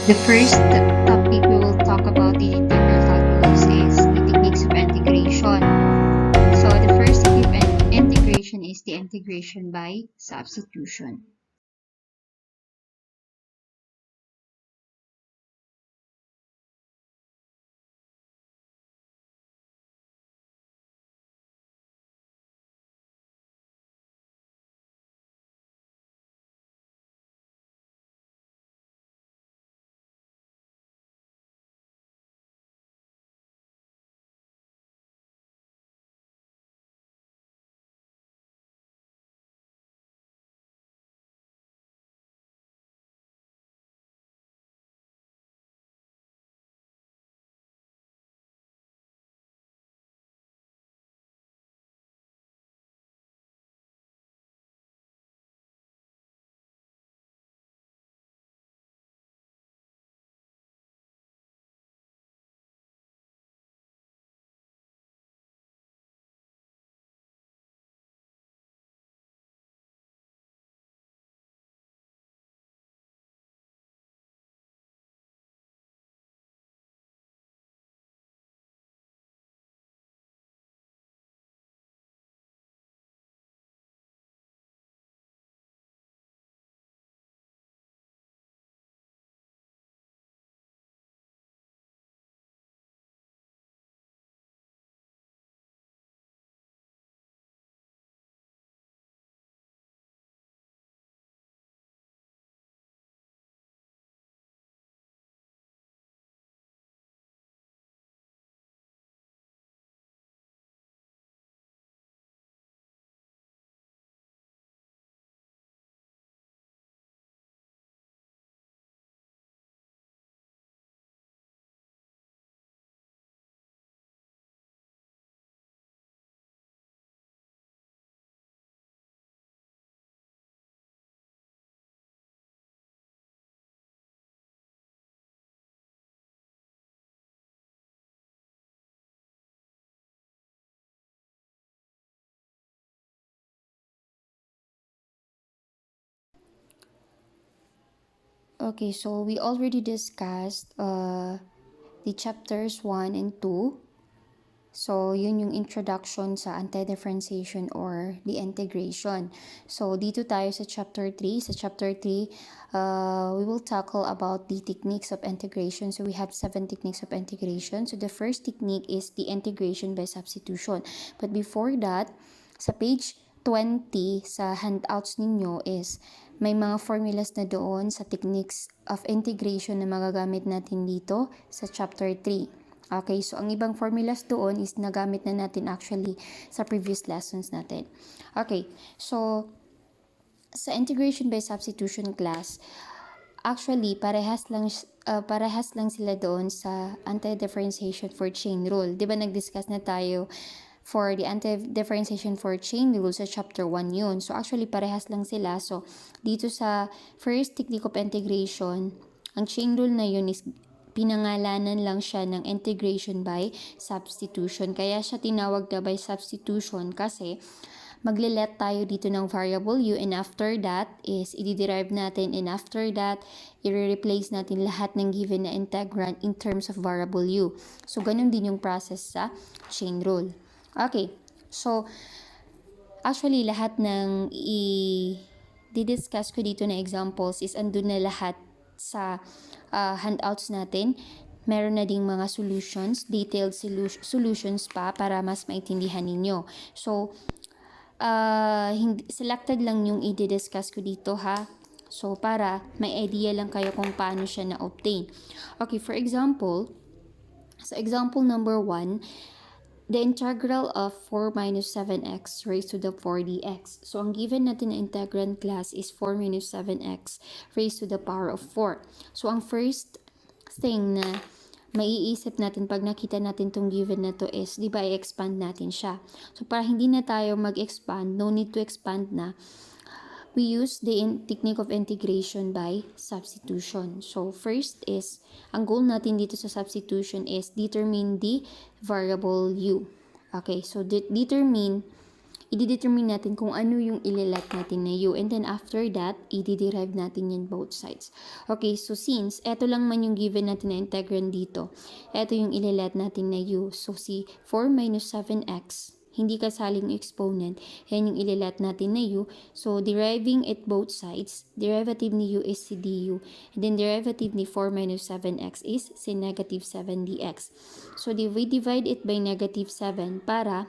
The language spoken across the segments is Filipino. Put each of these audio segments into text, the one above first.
The first topic we will talk about in integral calculus is the techniques of integration. So the first technique of integration is the integration by substitution. Okay, so we already discussed the chapters 1 and 2. So, yun yung introduction sa anti-differentiation or the integration. So, dito tayo sa chapter 3. Sa chapter 3, we will tackle about the techniques of integration. So, we have 7 techniques of integration. So, the first technique is the integration by substitution. But before that, sa page 20 sa handouts ninyo is may mga formulas na doon sa techniques of integration na magagamit natin dito sa chapter 3. Okay, so ang ibang formulas doon is nagamit na natin actually sa previous lessons natin. Okay, so sa integration by substitution class, actually parehas lang sila doon sa anti-differentiation for chain rule. 'Di ba nag-discuss na tayo for the anti-differentiation for chain rule sa chapter 1 yun. So actually parehas lang sila. So dito sa first technique of integration, ang chain rule na yun is pinangalanan lang siya ng integration by substitution. Kaya siya tinawag na by substitution kasi magle-let tayo dito ng variable u, and after that is i-derive natin, and after that i-replace natin lahat ng given na integrand in terms of variable u. So ganun din yung process sa chain rule. Okay, so actually lahat ng i-discuss ko dito na examples is andun na lahat sa handouts natin. Meron na ding mga solutions, detailed solutions pa para mas maintindihan ninyo. So, selected lang yung i-discuss ko dito ha. So, para may idea lang kayo kung paano siya na-obtain. Okay, for example, sa example number 1, the integral of 4 minus 7x raised to the 4dx. So, ang given natin na integrand class is 4 minus 7x raised to the power of 4. So, ang first thing na maiisip natin pag nakita natin tong given na to is, di ba, i-expand natin siya. So, para hindi na tayo mag-expand, no need to expand na, we use the technique of integration by substitution. So, first is, ang goal natin dito sa substitution is determine the variable u. Okay, so determine i-determine natin kung ano yung ililet natin na u. And then after that, i-derive natin yan both sides. Okay, so since eto lang man yung given natin na integrand dito, eto yung ililet natin na u. So si 4 minus 7x, hindi kasaling exponent, yan yung ililet natin na u. So deriving it both sides, derivative ni u is si du. And then derivative ni 4 minus 7x is si negative 7 dx. So we divide it by negative 7 para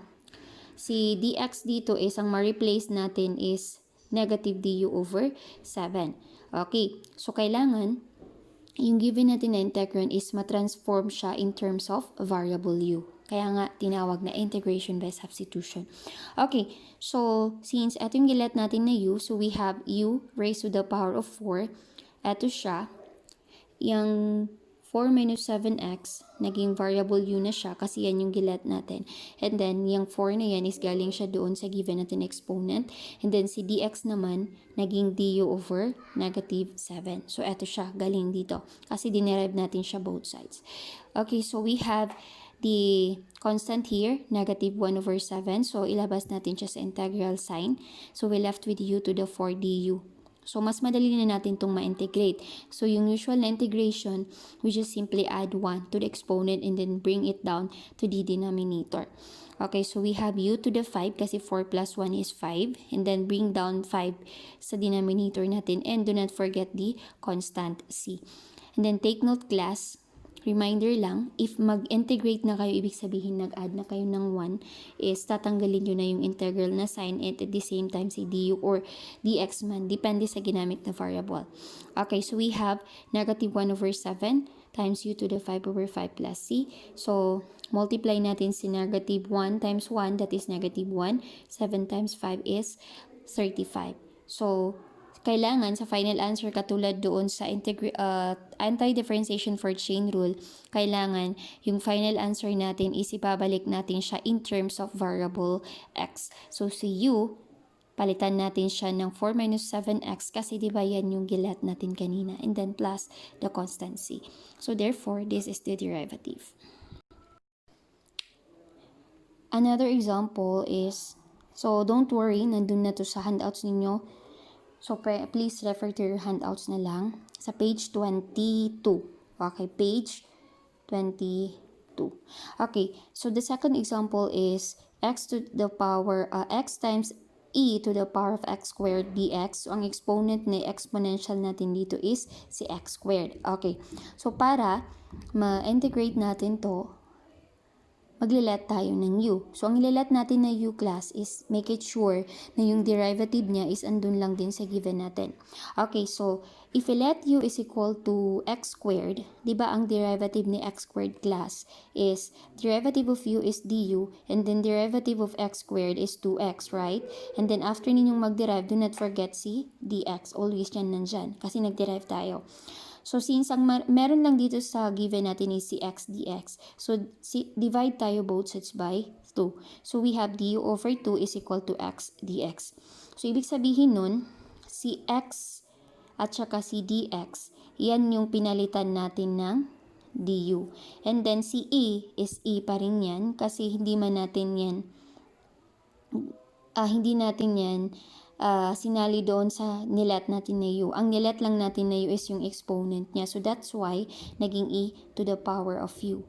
si dx dito is ang ma-replace natin is negative du over 7. Okay, so kailangan yung given natin na integrand is matransform siya in terms of variable u. Kaya nga tinawag na integration by substitution. Okay, so since ito yung gilet natin na u, so we have u raised to the power of 4. Ito siya, yung 4 minus 7x, naging variable u na siya kasi yan yung gilet natin. And then, yung 4 na yan is galing siya doon sa given natin exponent. And then, si dx naman, naging du over negative 7. So, eto siya, galing dito. Kasi dinerive natin siya both sides. Okay, so we have the constant here, negative 1 over 7. So, ilabas natin siya sa integral sign. So, we left with u to the 4 du. So, mas madali na natin itong ma-integrate. So, yung usual na integration, we just simply add 1 to the exponent and then bring it down to the denominator. Okay, so we have u to the 5 kasi 4 plus 1 is 5. And then bring down 5 sa denominator natin. And do not forget the constant c. And then take note class, reminder lang, if mag-integrate na kayo, ibig sabihin nag-add na kayo ng 1, is tatanggalin nyo na yung integral na sign and at the same time say du or dx man, depende sa ginamit na variable. Okay, so we have negative 1 over 7 times u to the 5 over 5 plus c. So, multiply natin si negative 1 times 1, that is negative 1. 7 times 5 is 35. So, kailangan sa final answer katulad doon sa anti-differentiation for chain rule, kailangan yung final answer natin is ibabalik natin siya in terms of variable x. So si u, palitan natin siya ng 4 minus 7x kasi diba yan yung gilet natin kanina, and then plus the constant c. So therefore, this is the derivative. Another example is, so don't worry, nandun na to sa handouts ninyo. So, please refer to your handouts na lang. Sa page 22. Okay, page 22. Okay, so the second example is x to the power, x times e to the power of x squared dx. So, ang exponent na exponential natin dito is si x squared. Okay, so para ma-integrate natin to, maglilet tayo ng u. So, ang ililet natin na u class is make it sure na yung derivative niya is andun lang din sa given natin. Okay, so, if we let u is equal to x squared, di ba ang derivative ni x squared class is derivative of u is du, and then derivative of x squared is 2x, right? And then after ninyong mag-derive, do not forget si dx. Always yan nandyan kasi nag-derive tayo. So, since ang meron lang dito sa given natin is si x dx, so divide tayo both sides by 2. So, we have du over 2 is equal to x dx. So, ibig sabihin nun, si x at saka si dx, yan yung pinalitan natin ng du. And then, si e is e pa rin yan kasi hindi natin yan sinali doon sa nilet natin na u. Ang nilet lang natin na u is yung exponent niya. So, that's why naging e to the power of u.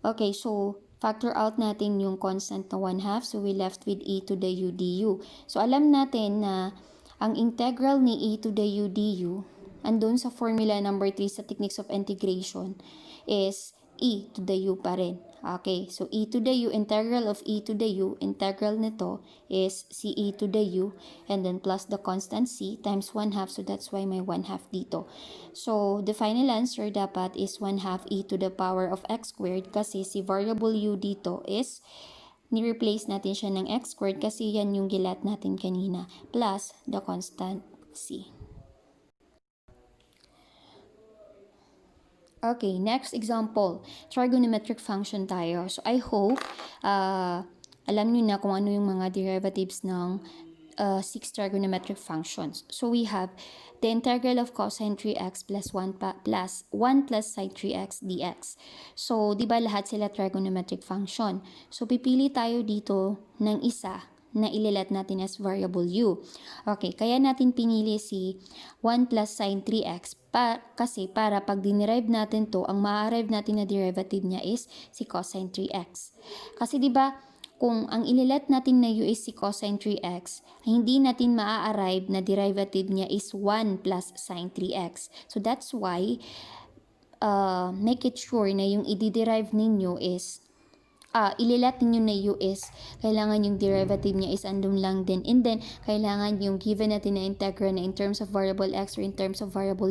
Okay, so, factor out natin yung constant na 1/2. So, we left with e to the u du. So, alam natin na ang integral ni e to the u du, andun sa formula number 3 sa techniques of integration, is e to the u pa rin. Okay, so e to the u, integral of e to the u, integral nito is si e to the u, and then plus the constant c times 1/2, so that's why may 1/2 dito. So, the final answer dapat is 1/2 e to the power of x squared kasi si variable u dito is ni-replace natin siya ng x squared kasi yan yung gilat natin kanina, plus the constant c. Okay, next example, trigonometric function tayo. So, I hope alam nyo na kung ano yung mga derivatives ng 6 trigonometric functions. So, we have the integral of cosine 3x plus 1 plus sine 3x dx. So, di ba lahat sila trigonometric function? So, pipili tayo dito ng isa na ililet natin as variable u. Okay, kaya natin pinili si 1 plus sine 3x kasi para pag dinerive natin to, ang ma-arrive natin na derivative niya is si cosine 3x. Kasi di ba kung ang ililet natin na u is si cosine 3x, hindi natin ma-arrive na derivative niya is 1 plus sine 3x. So that's why make it sure na yung i-derive ninyo is ililat ninyo na u is kailangan yung derivative niya is andun lang din, and then kailangan yung given natin na integral na in terms of variable x or in terms of variable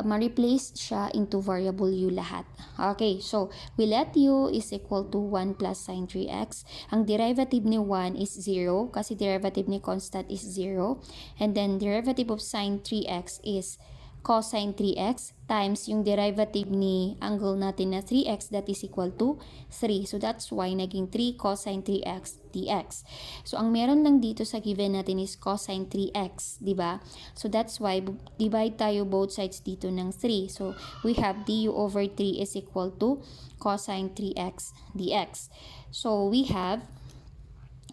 ma-replace siya into variable u lahat. Okay, so we let u is equal to 1 plus sine 3x. Ang derivative ni 1 is 0 kasi derivative ni constant is 0, and then derivative of sine 3x is cosine 3x times yung derivative ni angle natin na 3x, that is equal to 3. So that's why naging 3 cosine 3x dx. So ang meron lang dito sa given natin is cosine 3x, di ba? So that's why divide tayo both sides dito ng 3. So we have du over 3 is equal to cosine 3x dx. So we have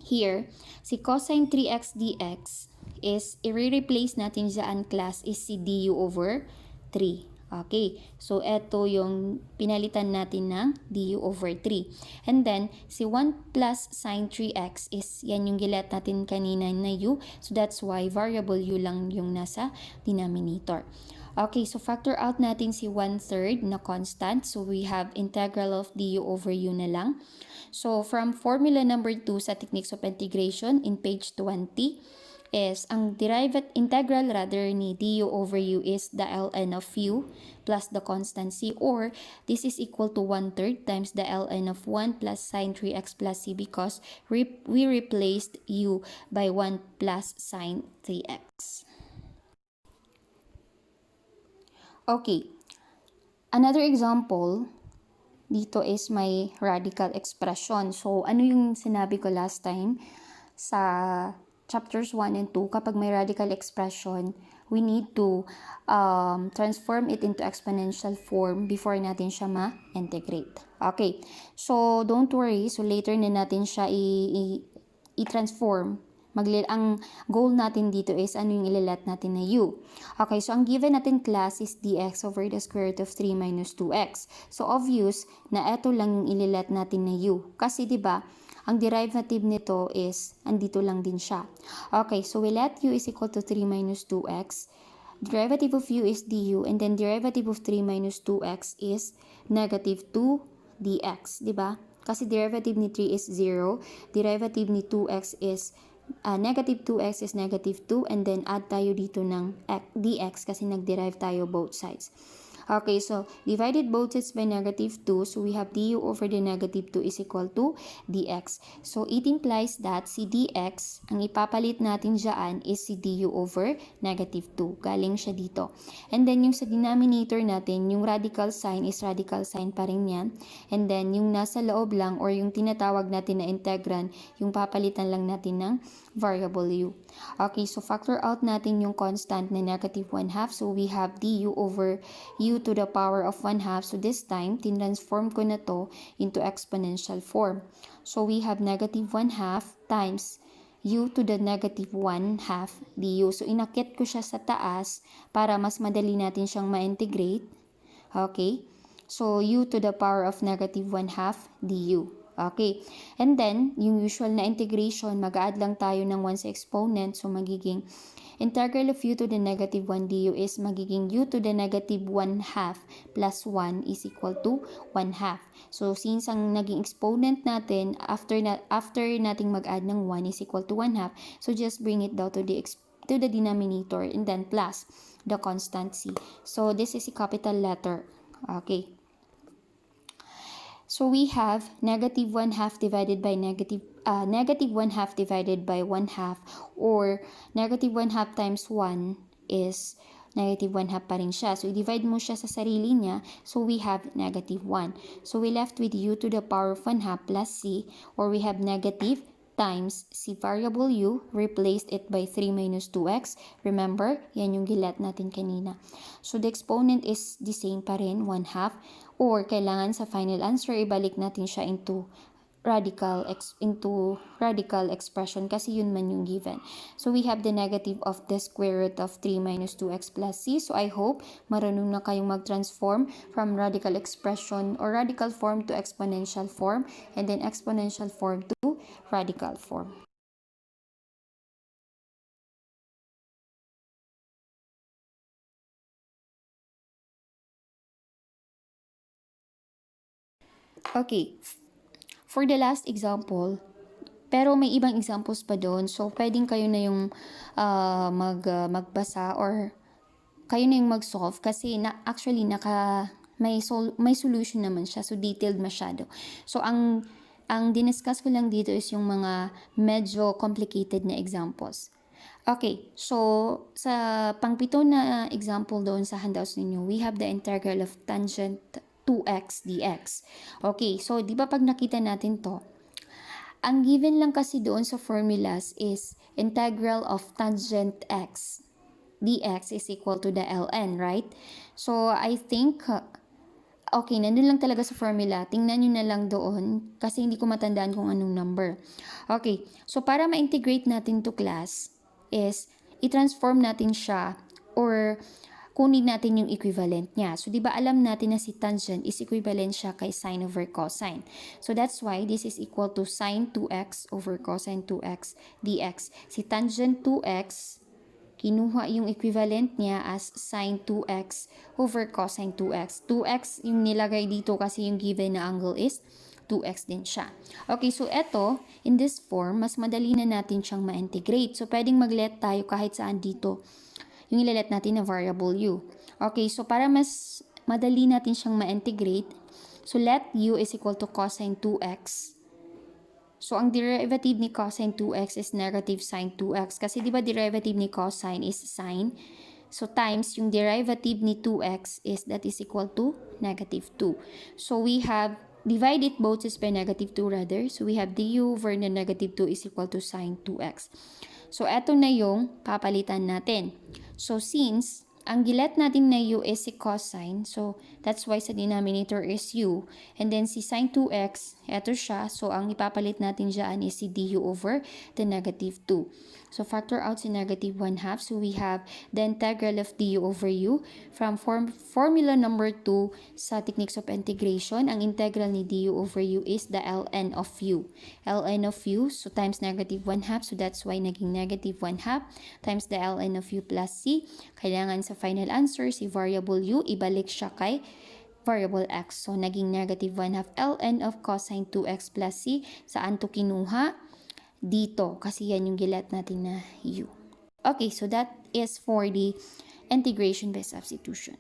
here si cosine 3x dx is i-replace natin dyan class is si du over 3. Okay, so eto yung pinalitan natin ng du over 3. And then, si 1 plus sine 3x is yan yung gilet natin kanina na u. So that's why variable u lang yung nasa denominator. Okay, so factor out natin si 1/3 na constant. So we have integral of du over u na lang. So from formula number 2 sa techniques of integration in page 20, is ang integral ni du over u is the ln of u plus the constant c, or this is equal to 1/3 times the ln of 1 plus sine 3x plus c because we replaced u by 1 plus sine 3x. Okay, another example dito is may radical expression. So ano yung sinabi ko last time sa chapters 1 and 2, kapag may radical expression, we need to transform it into exponential form before natin siya ma-integrate. Okay, so don't worry. So later na natin siya i-transform. Ang goal natin dito is ano yung ililet natin na u. Okay, so ang given natin class is dx over the square root of 3 minus 2x. So obvious na eto lang yung ililet natin na u. Kasi 'di ba, ang derivative nito is andito lang din siya. Okay, so we let u is equal to 3 minus 2x. Derivative of u is du, and then derivative of 3 minus 2x is negative 2 dx, 'di ba? Kasi derivative ni 3 is 0, derivative ni 2x is negative 2x is negative 2, and then add tayo dito ng dx kasi nag-derive tayo both sides. Okay, so divided both sides by negative 2, so we have du over the negative 2 is equal to dx. So it implies that si dx, ang ipapalit natin dyan is si du over negative 2. Galing siya dito. And then yung sa denominator natin, yung radical sign is radical sign pa rin yan. And then yung nasa loob lang or yung tinatawag natin na integrand, yung papalitan lang natin ng variable u. Okay, so factor out natin yung constant na negative 1/2. So we have du over u to the power of 1/2. So this time, tinransform ko na to into exponential form. So we have negative 1/2 times u to the negative 1/2 du. So inakit ko siya sa taas para mas madali natin siyang ma-integrate. Okay, so u to the power of negative 1/2 du. Okay, and then yung usual na integration, mag-add lang tayo ng 1 sa exponent. So magiging integral of u to the negative 1 du is magiging u to the negative 1/2 plus 1 is equal to 1/2. So since ang naging exponent natin after nating mag-add ng 1 is equal to 1/2, so just bring it down to the denominator and then plus the constant c. So this is a capital letter. Okay. So we have negative 1/2 divided by negative 1/2 divided by 1/2, or negative 1/2 times 1 is negative 1/2 pa rin siya. So i-divide mo siya sa sarili niya. So we have negative 1. So we left with u to the power of 1/2 plus c, or we have negative times si variable u, replaced it by 3 minus 2x. Remember, yan yung gilet natin kanina. So the exponent is the same pa rin, 1/2. Or kailangan sa final answer, ibalik natin siya into into radical expression kasi yun man yung given. So we have the negative of the square root of 3 minus 2x plus c. So I hope marunong na kayong mag-transform from radical expression or radical form to exponential form, and then exponential form to radical form. Okay, for the last example, pero may ibang examples pa doon. So, pwedeng kayo na yung magbasa or kayo na yung mag-solve kasi actually may solution naman siya. So, detailed masyado. So, ang diniscuss ko lang dito is yung mga medyo complicated na examples. Okay, so sa pangpito na example doon sa handouts ninyo, we have the integral of tangent 2x dx. Okay, so di ba pag nakita natin to, ang given lang kasi doon sa formulas is integral of tangent x dx is equal to the ln, right? So, I think, okay, nandun lang talaga sa formula. Tingnan nyo na lang doon kasi hindi ko matandaan kung anong number. Okay, so para ma-integrate natin to class is i-transform natin siya or kunin natin yung equivalent niya. So, di ba alam natin na si tangent is equivalent siya kay sine over cosine. So, that's why this is equal to sine 2x over cosine 2x dx. Si tangent 2x, kinuha yung equivalent niya as sine 2x over cosine 2x. 2x yung nilagay dito kasi yung given na angle is 2x din siya. Okay, so eto, in this form, mas madali na natin siyang ma-integrate. So, pwedeng mag-let tayo kahit saan dito yung ilalet natin na variable u. Okay, so para mas madali natin siyang ma-integrate, so let u is equal to cosine 2x. So, ang derivative ni cosine 2x is negative sine 2x. Kasi di ba derivative ni cosine is sine? So, times yung derivative ni 2x is that is equal to negative 2. So, we have divide it both sides by negative 2 rather. So, we have du over the negative 2 is equal to sine 2x. So, eto na yung papalitan natin. So, since ang gilet natin na u is si cosine, so that's why sa denominator is u. And then si sine 2x, eto siya. So, ang ipapalit natin dyan is si du over the negative 2. So, factor out si negative 1/2. So, we have the integral of du over u. From formula number 2 sa techniques of integration, ang integral ni du over u is the ln of u. ln of u, so times negative 1/2. So, that's why naging negative 1/2 times the ln of u plus c. Kailangan sa final answer, si variable u, ibalik siya kay variable x. So, naging negative 1/2 ln of cosine 2x plus c. Saan to kinuha? Dito. Kasi yan yung gilet natin na u. Okay, so that is for the integration by substitution.